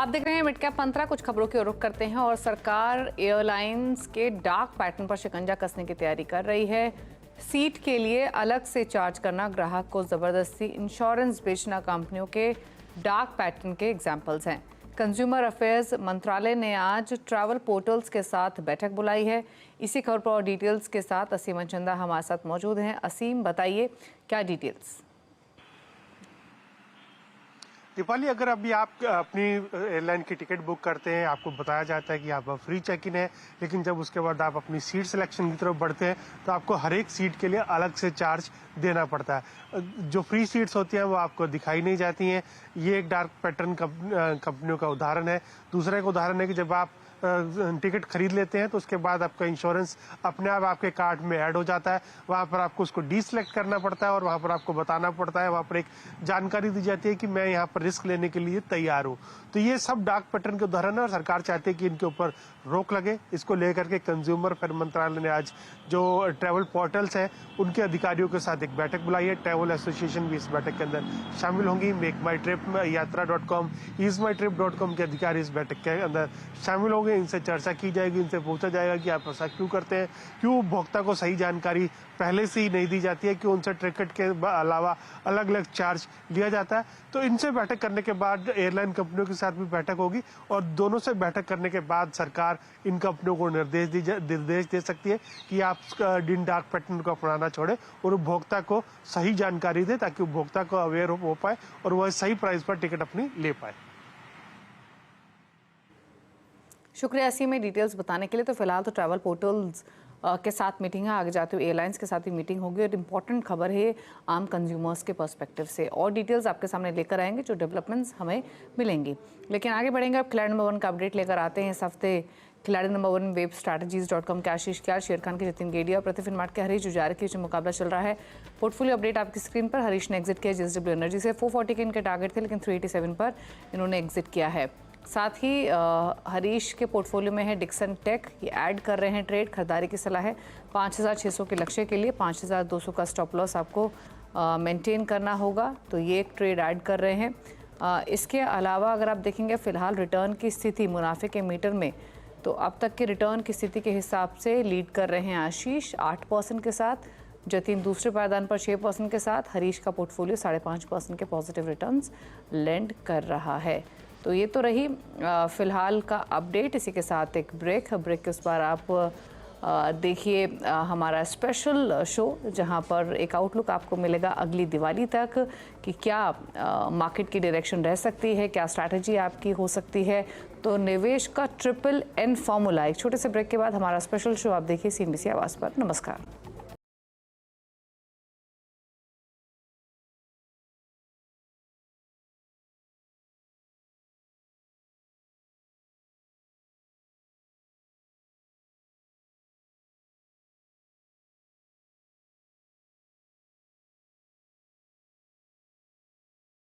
आप देख रहे हैं मिड कैप मंत्रा। कुछ खबरों की ओर रुख करते हैं और सरकार एयरलाइंस के डार्क पैटर्न पर शिकंजा कसने की तैयारी कर रही है। सीट के लिए अलग से चार्ज करना, ग्राहक को जबरदस्ती इंश्योरेंस बेचना कंपनियों के डार्क पैटर्न के एग्जाम्पल्स हैं। कंज्यूमर अफेयर्स मंत्रालय ने आज ट्रैवल पोर्टल्स के साथ बैठक बुलाई है। इसी खबर पर और डिटेल्स के साथ असीम चंदा हमारे साथ मौजूद हैं। असीम, बताइए क्या डिटेल्स? दीपाली, अगर अभी आप अपनी एयरलाइन की टिकट बुक करते हैं, आपको बताया जाता है कि आप फ्री चेक इन है, लेकिन जब उसके बाद आप अपनी सीट सिलेक्शन की तरफ बढ़ते हैं तो आपको हर एक सीट के लिए अलग से चार्ज देना पड़ता है। जो फ्री सीट्स होती हैं वो आपको दिखाई नहीं जाती हैं। ये एक डार्क पैटर्न कंपनियों का उदाहरण है। दूसरा एक उदाहरण है कि जब आप टिकट खरीद लेते हैं तो उसके बाद आपका इंश्योरेंस अपने आप आपके कार्ड में ऐड हो जाता है। वहां पर आपको उसको डीसिलेक्ट करना पड़ता है और वहां पर आपको बताना पड़ता है, वहां पर एक जानकारी दी जाती है कि मैं यहाँ पर रिस्क लेने के लिए तैयार हूँ। तो ये सब डार्क पैटर्न के उदाहरण है और सरकार चाहती है कि इनके ऊपर रोक लगे। इसको लेकर के कंज्यूमर अफेयर मंत्रालय ने आज जो ट्रैवल पोर्टल्स हैं उनके अधिकारियों के साथ एक बैठक बुलाई है। ट्रैवल एसोसिएशन भी इस बैठक के अंदर शामिल होंगी। मेक माई ट्रिप, यात्रा.com, easemytrip.com के अधिकारी इस बैठक के अंदर शामिल होंगे। इनसे चर्चा की जाएगी, इनसे पूछा जाएगा कि आप ऐसा क्यों करते हैं, क्यों उपभोक्ता को सही जानकारी पहले से ही नहीं दी जाती है, क्यों उनसे टिकट के अलावा अलग अलग चार्ज लिया जाता है। तो इनसे बैठक करने के बाद एयरलाइन कंपनियों के साथ भी बैठक होगी और दोनों से बैठक करने के बाद सरकार इन कंपनियों को निर्देश दे सकती है कि आप इन डार्क पैटर्न को अपनाना छोड़े और उपभोक्ता को सही जानकारी दे, ताकि उपभोक्ता को अवेयर हो पाए और वह सही प्राइस पर टिकट अपनी ले पाए। शुक्रिया असीम में डिटेल्स बताने के लिए। तो फिलहाल तो ट्रैवल पोर्टल्स के साथ मीटिंग है, आगे जाते हुए एयरलाइंस के साथ भी मीटिंग होगी और इम्पॉर्टेंट खबर है आम कंज्यूमर्स के पर्सपेक्टिव से। और डिटेल्स आपके सामने लेकर आएंगे जो डेवलपमेंट्स हमें मिलेंगी। लेकिन आगे बढ़ेंगे, अब खिलाड़ी नंबर 1 का अपडेट लेकर आते हैं। इस हफ्ते खिलाड़ी नंबर 1 वेब स्ट्रैटेजीज.com के आशीष क्याल, शेर खान के जतिन गेडिया और प्रतिफिन मार्ट के हरीश जुजारे के बीच मुकाबला चल रहा है। पोर्टफोलियो अपडेट आपकी स्क्रीन पर। हरीश ने एग्जिट किया JSW एनर्जी से। 440 के इनके टारगेट थे, लेकिन 387 पर इन्होंने एग्जिट किया है। साथ ही हरीश के पोर्टफोलियो में है डिक्सन टेक, ये ऐड कर रहे हैं ट्रेड। खरीदारी की सलाह है 5600 के लक्ष्य के लिए 5200 का स्टॉप लॉस आपको मेंटेन करना होगा, तो ये एक ट्रेड ऐड कर रहे हैं। इसके अलावा अगर आप देखेंगे फिलहाल रिटर्न की स्थिति मुनाफे के मीटर में, तो अब तक के रिटर्न की स्थिति के हिसाब से लीड कर रहे हैं आशीष 8% के साथ, जतिन दूसरे पायदान पर 6% के साथ। हरीश का पोर्टफोलियो 5.5% के पॉजिटिव रिटर्न्स लेंड कर रहा है। तो ये तो रही फिलहाल का अपडेट। इसी के साथ एक ब्रेक के उस पर आप देखिए हमारा स्पेशल शो, जहां पर एक आउटलुक आपको मिलेगा अगली दिवाली तक कि क्या मार्केट की डायरेक्शन रह सकती है, क्या स्ट्रैटेजी आपकी हो सकती है। तो निवेश का ट्रिपल N फॉर्मूला। एक छोटे से ब्रेक के बाद हमारा स्पेशल शो आप देखिए CNBC आवाज़ पर। नमस्कार।